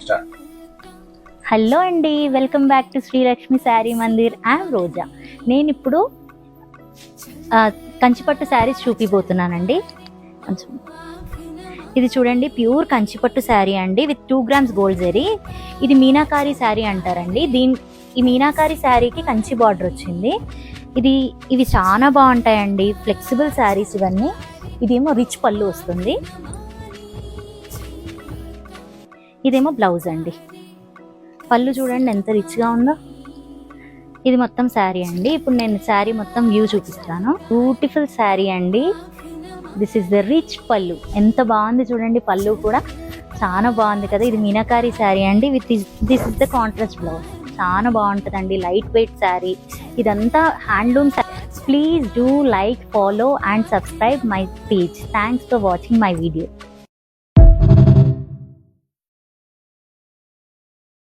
Start. Hello అండి, welcome back to Srilakshmi sari Mandir. I am Roja. నేను ఇప్పుడు కంచిపట్టు శారీస్ చూపిపోతున్నానండి. ఇది చూడండి, ప్యూర్ కంచిపట్టు శారీ అండి విత్ 2 grams గోల్డ్ జరీ. ఇది మీనాకారి శారీ అంటారండి. ఈ మీనాకారి శారీకి కంచి బార్డర్ వచ్చింది. ఇవి చాలా బాగుంటాయండి, ఫ్లెక్సిబుల్ శారీస్ ఇవన్నీ. ఇదేమో రిచ్ పళ్ళు వస్తుంది. ఇదేమో బ్లౌజ్ అండి. పళ్ళు చూడండి ఎంత రిచ్గా ఉందో. ఇది మొత్తం శారీ అండి. ఇప్పుడు నేను శారీ మొత్తం వ్యూ చూపిస్తాను. బ్యూటిఫుల్ శారీ అండి. దిస్ ఇస్ ద రిచ్ పళ్ళు. ఎంత బాగుంది చూడండి, పళ్ళు కూడా చాలా బాగుంది కదా. ఇది మీనాకారి శారీ అండి with this is the contrast blouse. చాలా బాగుంటుందండి, లైట్ వెయిట్ శారీ. ఇదంతా handloom sari. Please do like, follow and subscribe my page. Thanks for watching my video.